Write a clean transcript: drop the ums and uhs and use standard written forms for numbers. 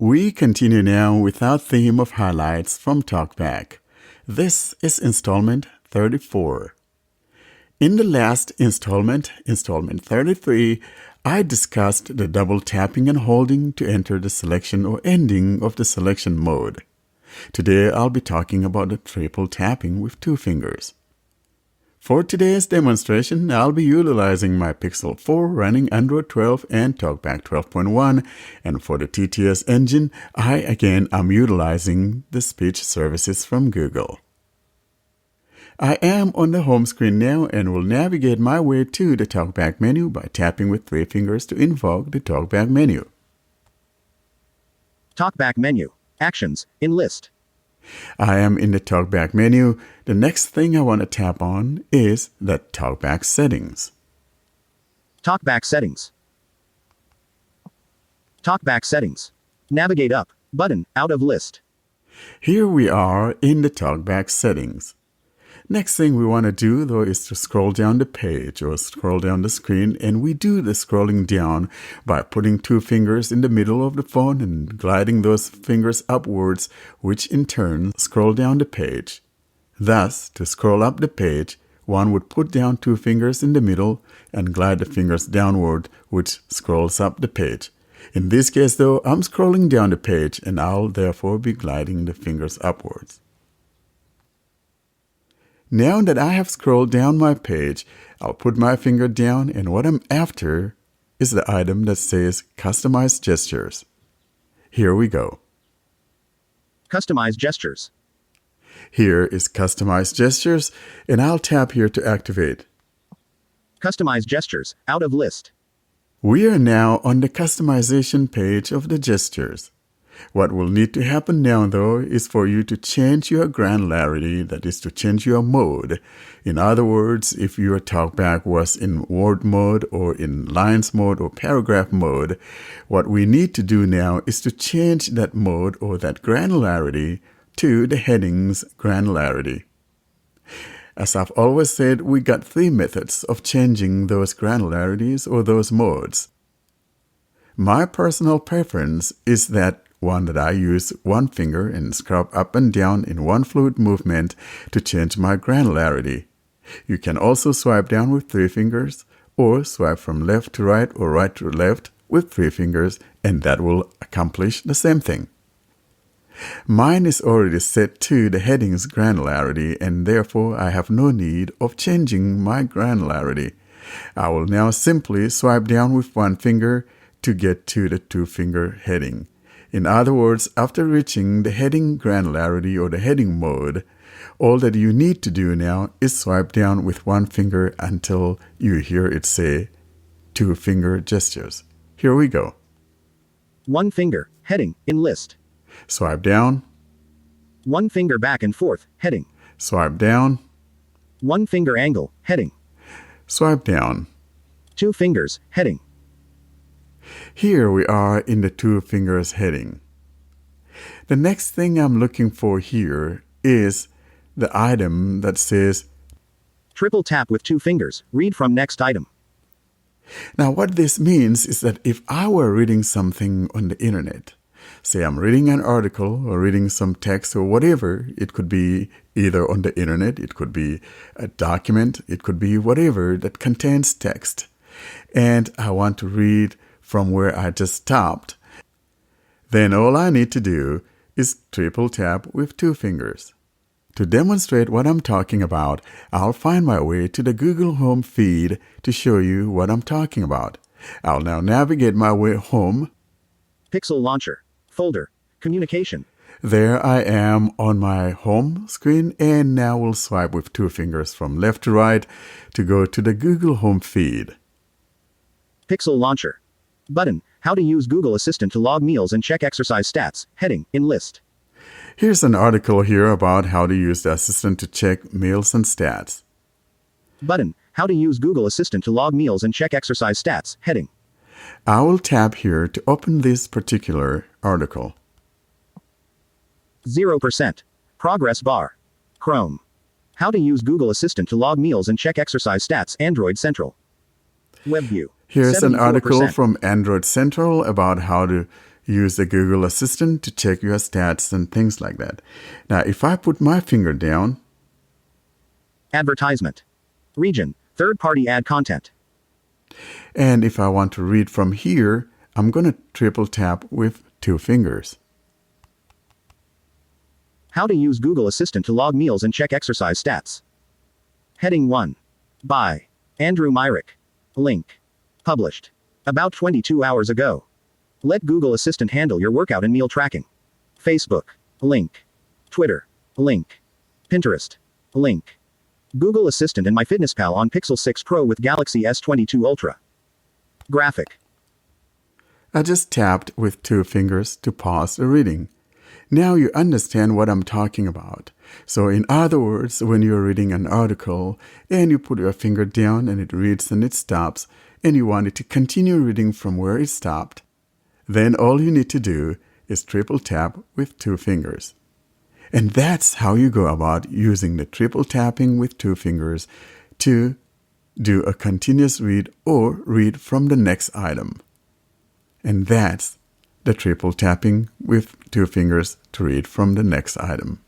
We continue now with our theme of highlights from Talkback. This is installment 34. In the last installment 33, I discussed the double tapping and holding to enter the selection or ending of the selection mode. Today I'll be talking about the triple tapping with two fingers. For today's demonstration, I'll be utilizing my Pixel 4 running Android 12 and Talkback 12.1, and for the TTS engine, I again am utilizing the speech services from Google. I am on the home screen now and will navigate my way to the Talkback menu by tapping with three fingers to invoke the Talkback menu. Talkback menu. Actions. In list. I am in the Talkback menu. The next thing I want to tap on is the Talkback settings. Talkback settings. Talkback settings. Navigate up. Button. Out of list. Here we are in the Talkback settings. Next thing we want to do, though, is to scroll down the page or scroll down the screen, and we do the scrolling down by putting two fingers in the middle of the phone and gliding those fingers upwards, which in turn scroll down the page. Thus, to scroll up the page, one would put down two fingers in the middle and glide the fingers downward, which scrolls up the page. In this case, though, I'm scrolling down the page, and I'll therefore be gliding the fingers upwards. Now that I have scrolled down my page, I'll put my finger down, and what I'm after is the item that says Customize Gestures. Here we go. Customize gestures. Here is Customize Gestures, and I'll tap here to activate. Customize gestures. Out of list. We are now on the customization page of the gestures. What will need to happen now, though, is for you to change your granularity, that is to change your mode. In other words, if your Talkback was in word mode or in lines mode or paragraph mode, what we need to do now is to change that mode or that granularity to the headings granularity. As I've always said, we got three methods of changing those granularities or those modes. My personal preference is that one that I use one finger and scrub up and down in one fluid movement to change my granularity. You can also swipe down with three fingers or swipe from left to right or right to left with three fingers, and that will accomplish the same thing. Mine is already set to the headings granularity, and therefore I have no need of changing my granularity. I will now simply swipe down with one finger to get to the two-finger heading. In other words, after reaching the heading granularity or the heading mode, all that you need to do now is swipe down with one finger until you hear it say two-finger gestures. Here we go. One finger. Heading. In list. Swipe down. One finger back and forth. Heading. Swipe down. One finger angle. Heading. Swipe down. Two fingers. Heading. Here we are in the two fingers heading. The next thing I'm looking for here is the item that says Triple tap with two fingers. Read from next item. Now what this means is that if I were reading something on the internet, say I'm reading an article or reading some text or whatever, it could be either on the internet, it could be a document, it could be whatever that contains text, and I want to read from where I just stopped, then all I need to do is triple tap with two fingers. To demonstrate what I'm talking about, I'll find my way to the Google Home feed to show you what I'm talking about. I'll now navigate my way home. Pixel launcher. Folder. Communication. There I am on my home screen, and now we'll swipe with two fingers from left to right to go to the Google Home feed. Pixel launcher. Button. How to use Google Assistant to log meals and check exercise stats. Heading. In list. Here's an article here about how to use the Assistant to check meals and stats. Button. How to use Google Assistant to log meals and check exercise stats. Heading. I will tap here to open this particular article. 0%. Progress bar. Chrome. How to use Google Assistant to log meals and check exercise stats. Android Central. WebView. Here's an 74%. article from Android Central about how to use the Google Assistant to check your stats and things like that. Now, if I put my finger down, Advertisement. Region. Third-party ad content. and if I want to read from here, I'm going to triple tap with 2 fingers. How to use Google Assistant to log meals and check exercise stats. Heading 1. By Andrew Myrick. Link. Published about 22 hours ago. Let Google Assistant handle your workout and meal tracking. Facebook. Link. Twitter. Link. Pinterest. Link. Google Assistant and MyFitnessPal on Pixel 6 Pro with Galaxy S22 Ultra. Graphic. I just tapped with 2 fingers to pause the reading. Now you understand what I'm talking about. So in other words, when you're reading an article and you put your finger down and it reads and it stops, and you want it to continue reading from where it stopped, then all you need to do is triple tap with 2 fingers. And that's how you go about using the triple tapping with 2 fingers to do a continuous read or read from the next item. And that's the triple tapping with 2 fingers to read from the next item.